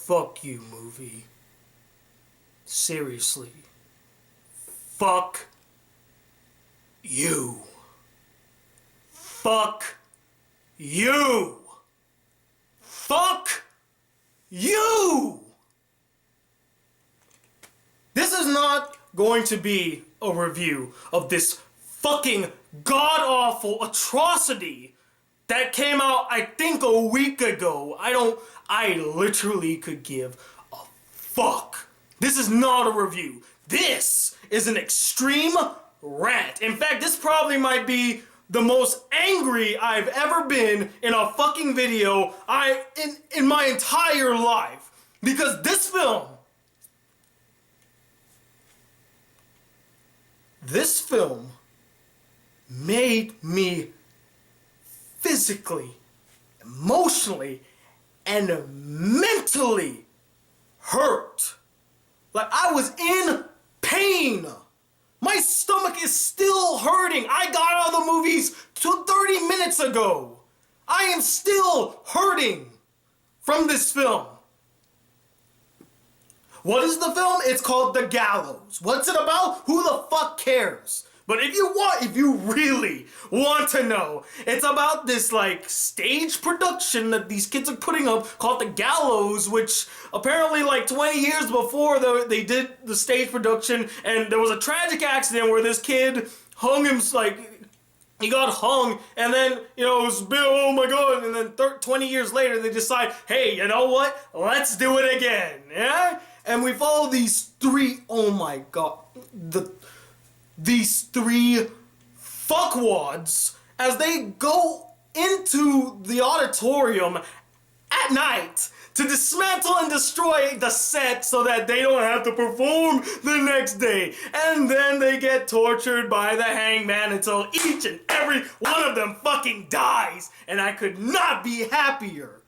Fuck you, movie. Seriously. Fuck you. Fuck you. Fuck you. This is not going to be a review of this fucking god-awful atrocity that came out, I think, a week ago. I literally could give a fuck. This is not a review. This is an extreme rant. In fact, this probably might be the most angry I've ever been in a fucking video in my entire life. Because this film made me physically, emotionally, and mentally hurt. Like, I was in pain. My stomach is still hurting. I got out of the movies 30 minutes ago. I am still hurting from this film. What is the film? It's called The Gallows. What's it about? Who the fuck cares? But if you really want to know, it's about this like stage production that these kids are putting up called The Gallows, which apparently like 20 years before they did the stage production, and there was a tragic accident where this kid hung him, like, he got hung, and then, it was, oh my god, and then 20 years later they decide, hey, you know what? Let's do it again, yeah? And we follow these three, oh my god, these three fuckwads as they go into the auditorium at night to dismantle and destroy the set so that they don't have to perform the next day. And then they get tortured by the hangman until each and every one of them fucking dies. And I could not be happier.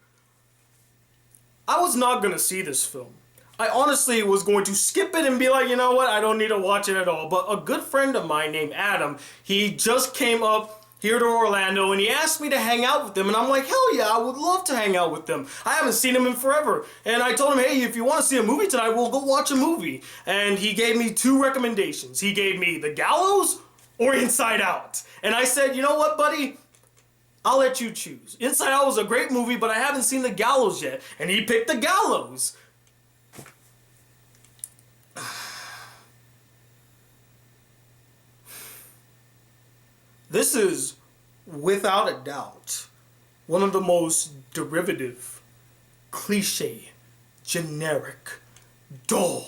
I was not gonna see this film. I honestly was going to skip it and be like, you know what, I don't need to watch it at all. But a good friend of mine named Adam, he just came up here to Orlando and he asked me to hang out with him. And I'm like, hell yeah, I would love to hang out with them. I haven't seen him in forever. And I told him, hey, if you want to see a movie tonight, we'll go watch a movie. And he gave me two recommendations. He gave me The Gallows or Inside Out. And I said, you know what, buddy? I'll let you choose. Inside Out was a great movie, but I haven't seen The Gallows yet. And he picked The Gallows. This is, without a doubt, one of the most derivative, cliche, generic, dull,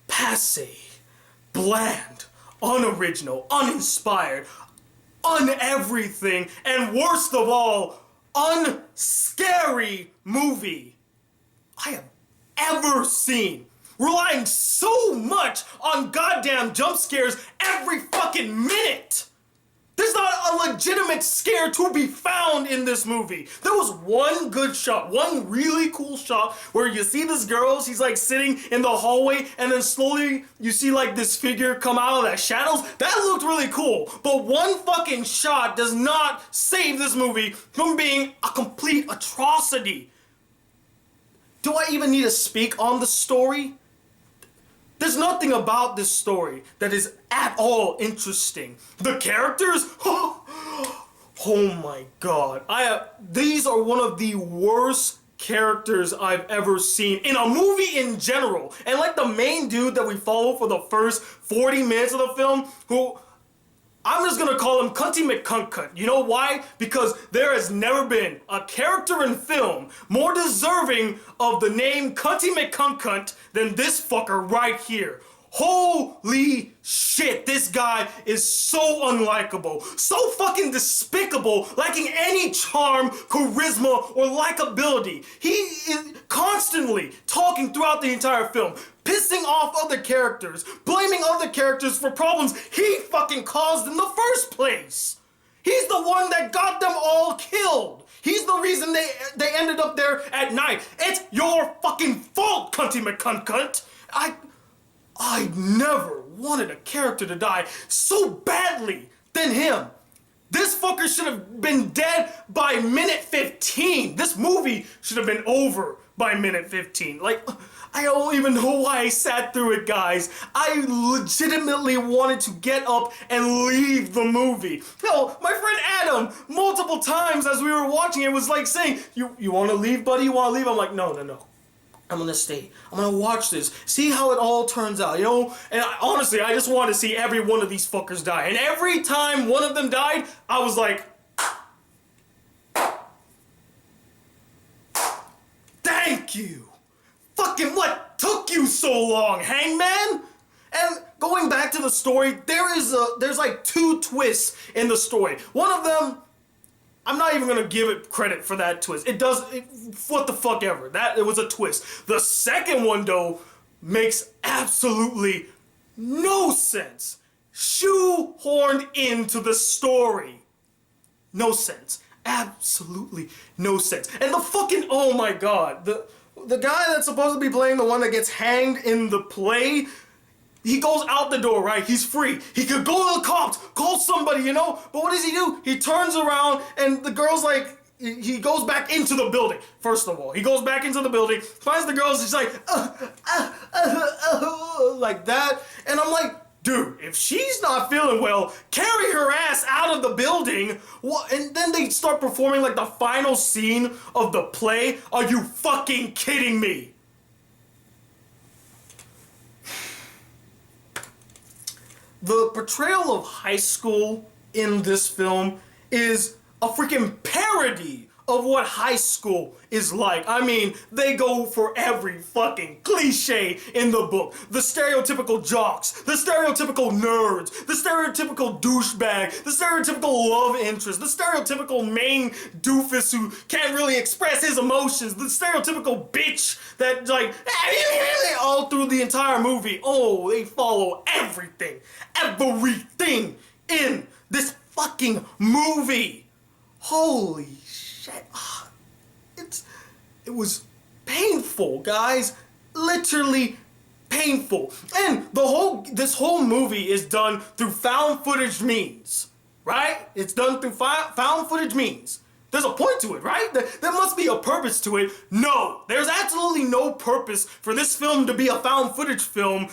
passe, bland, unoriginal, uninspired, un-everything, and worst of all, unscary movie I have ever seen. Relying so much on goddamn jump scares every fucking minute. There's not a legitimate scare to be found in this movie. There was one good shot, one really cool shot where you see this girl, she's like sitting in the hallway, and then slowly you see like this figure come out of the shadows. That looked really cool, but one fucking shot does not save this movie from being a complete atrocity. Do I even need to speak on the story? There's nothing about this story that is at all interesting. The characters? Oh my god. These are one of the worst characters I've ever seen in a movie in general. And like the main dude that we follow for the first 40 minutes of the film, who I'm just gonna call him Cunty McCunt. You know why? Because there has never been a character in film more deserving of the name Cunty McCunt than this fucker right here. Holy shit, this guy is so unlikable, so fucking despicable, lacking any charm, charisma, or likability. He is constantly talking throughout the entire film, pissing off other characters, blaming other characters for problems he fucking caused in the first place. He's the one that got them all killed. He's the reason they ended up there at night. It's your fucking fault, Cunty McCunt. I never wanted a character to die so badly than him. This fucker should have been dead by minute 15. This movie should have been over by minute 15. Like, I don't even know why I sat through it, guys. I legitimately wanted to get up and leave the movie. No, my friend Adam, multiple times as we were watching it, was like saying, you want to leave, buddy? You want to leave? I'm like, no. I'm gonna stay. I'm gonna watch this. See how it all turns out, you know? And honestly, I just want to see every one of these fuckers die. And every time one of them died, I was like, thank you. Fucking what took you so long, Hangman? And going back to the story, there's like 2 twists in the story. One of them, I'm not even gonna give it credit for that twist. What the fuck ever. It was a twist. The second one, though, makes absolutely no sense. Shoehorned into the story. No sense. Absolutely no sense. And the fucking, oh my god, the guy that's supposed to be playing the one that gets hanged in the play, he goes out the door, right? He's free. He could go to the cops, call somebody, you know? But what does he do? He turns around and the girl's like, he goes back into the building, first of all. He goes back into the building, finds the girls, he's like, like that. And I'm like, dude, if she's not feeling well, carry her ass out of the building. And then they start performing like the final scene of the play. Are you fucking kidding me? The portrayal of high school in this film is a freaking parody of what high school is like. I mean, they go for every fucking cliche in the book. The stereotypical jocks, the stereotypical nerds, the stereotypical douchebag, the stereotypical love interest, the stereotypical main doofus who can't really express his emotions, the stereotypical bitch that like, all through the entire movie. Oh, they follow everything in this fucking movie. Holy shit. It was painful, guys. Literally painful. And this whole movie is done through found footage means, right? It's done through found footage means. There's a point to it, right? There must be a purpose to it. No, there's absolutely no purpose for this film to be a found footage film,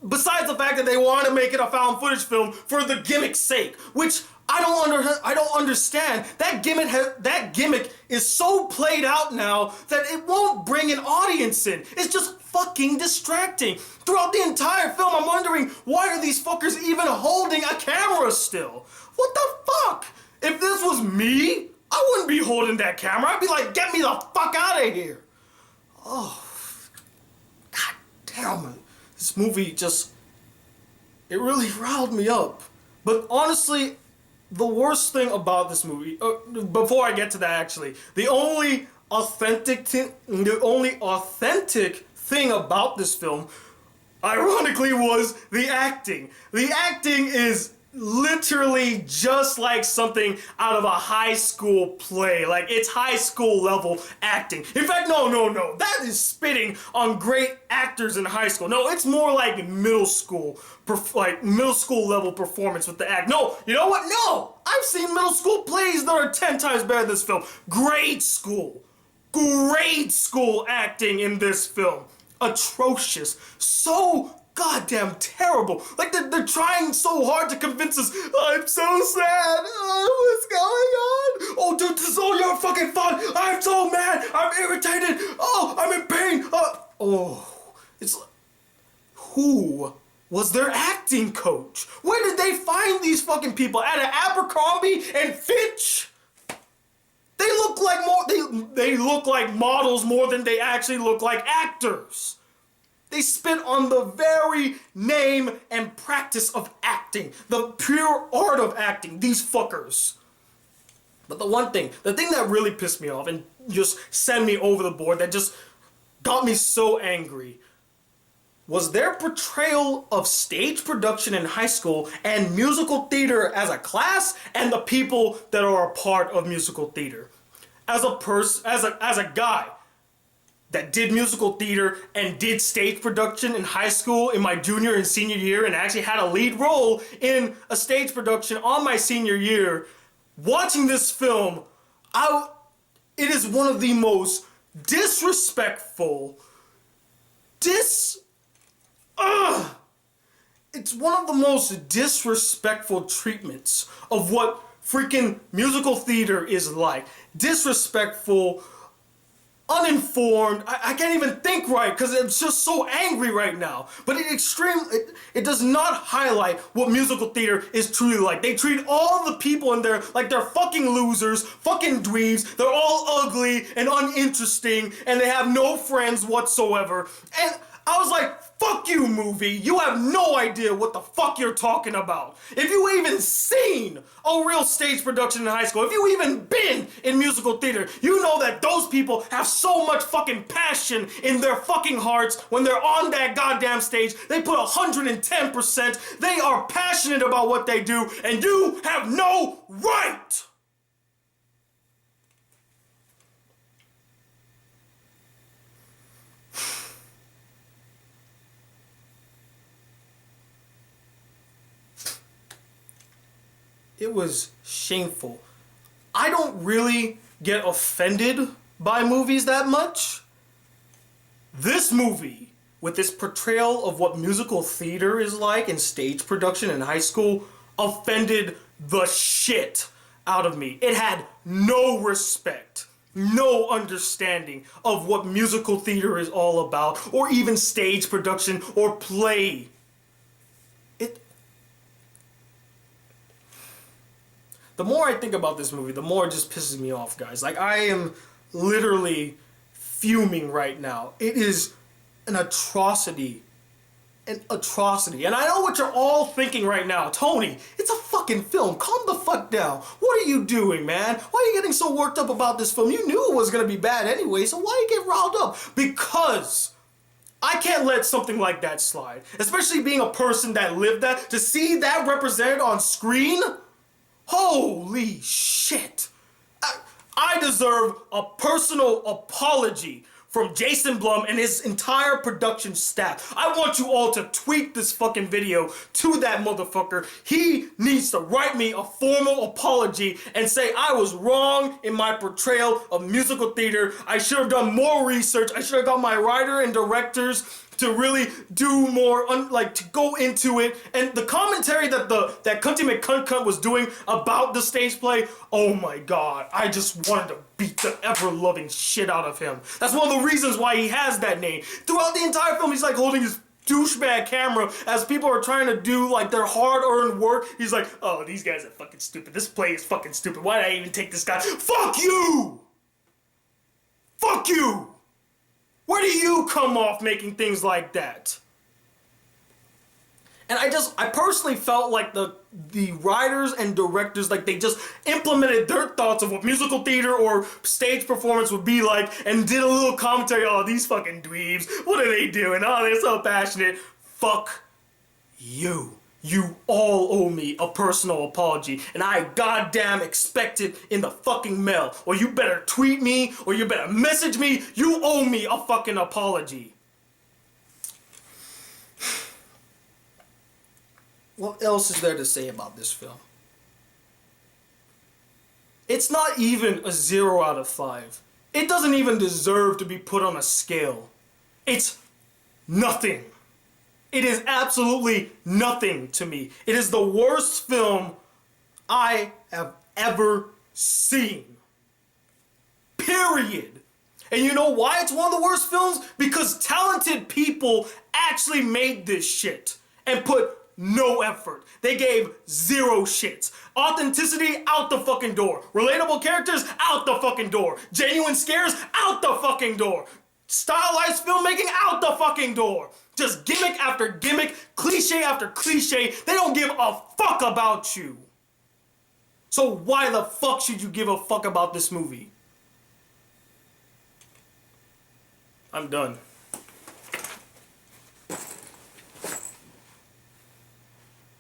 besides the fact that they want to make it a found footage film for the gimmick's sake, which I don't understand. That gimmick is so played out now that it won't bring an audience in. It's just fucking distracting. Throughout the entire film, I'm wondering, why are these fuckers even holding a camera still? What the fuck? If this was me, I wouldn't be holding that camera. I'd be like, get me the fuck out of here. Oh, god damn it. This movie it really riled me up. But honestly, the worst thing about this movie, before I get to that actually, the only authentic thing about this film, ironically, was the acting. The acting is literally just like something out of a high school play. Like, it's high school level acting. In fact, no. That is spitting on great actors in high school. No, it's more like middle school level performance with the act. No, you know what? No! I've seen middle school plays that are 10 times better than this film. Grade school acting in this film. Atrocious. So goddamn terrible. Like, they're trying so hard to convince us, I'm so sad. What's going on? Oh, dude, this is all your fucking fault. I'm so mad. I'm irritated. Oh, I'm in pain. It's like, who was their acting coach? Where did they find these fucking people? At an Abercrombie and Fitch? They look like models more than they actually look like actors. They spit on the very name and practice of acting. The pure art of acting. These fuckers. But the thing that really pissed me off and just sent me over the board, that just got me so angry, was their portrayal of stage production in high school and musical theater as a class and the people that are a part of musical theater. As a guy that did musical theater and did stage production in high school in my junior and senior year and actually had a lead role in a stage production on my senior year, watching this film, it is one of the most disrespectful, it's one of the most disrespectful treatments of what freaking musical theater is like. Disrespectful, uninformed. I can't even think right because I'm just so angry right now. But it does not highlight what musical theater is truly like. They treat all the people in there like they're fucking losers, fucking dweebs. They're all ugly and uninteresting, and they have no friends whatsoever. And I was like, fuck you, movie. You have no idea what the fuck you're talking about. If you even seen a real stage production in high school, if you even been in musical theater, you know that those people have so much fucking passion in their fucking hearts when they're on that goddamn stage. They put 110%. They are passionate about what they do, and you have no right. It was shameful. I don't really get offended by movies that much. This movie, with its portrayal of what musical theater is like in stage production in high school, offended the shit out of me. It had no respect, no understanding of what musical theater is all about, or even stage production or play. The more I think about this movie, the more it just pisses me off, guys. Like, I am literally fuming right now. It is an atrocity. An atrocity. And I know what you're all thinking right now. Tony, it's a fucking film. Calm the fuck down. What are you doing, man? Why are you getting so worked up about this film? You knew it was going to be bad anyway, so why you get riled up? Because I can't let something like that slide. Especially being a person that lived that. To see that represented on screen, holy shit. I deserve a personal apology from Jason Blum and his entire production staff. I want you all to tweet this fucking video to that motherfucker. He needs to write me a formal apology and say I was wrong in my portrayal of musical theater. I should have done more research. I should have got my writer and directors to really do more, to go into it. And the commentary that that Cunty McCunt was doing about the stage play, oh my god, I just wanted to beat the ever-loving shit out of him. That's one of the reasons why he has that name. Throughout the entire film, he's like holding his douchebag camera as people are trying to do like their hard-earned work. He's like, oh, these guys are fucking stupid. This play is fucking stupid. Why did I even take this guy? Fuck you! Fuck you! Where do you come off making things like that? And I personally felt like the writers and directors, like they just implemented their thoughts of what musical theater or stage performance would be like and did a little commentary, oh, these fucking dweebs, what are they doing? Oh, they're so passionate. Fuck you. You all owe me a personal apology, and I goddamn expect it in the fucking mail. Or you better tweet me, or you better message me. You owe me a fucking apology. What else is there to say about this film? It's not even a 0 out of 5. It doesn't even deserve to be put on a scale. It's nothing. It is absolutely nothing to me. It is the worst film I have ever seen. Period. And you know why it's one of the worst films? Because talented people actually made this shit and put no effort. They gave 0 shits. Authenticity, out the fucking door. Relatable characters, out the fucking door. Genuine scares, out the fucking door. Stylized filmmaking, out the fucking door. Just gimmick after gimmick, cliche after cliche. They don't give a fuck about you. So why the fuck should you give a fuck about this movie? I'm done.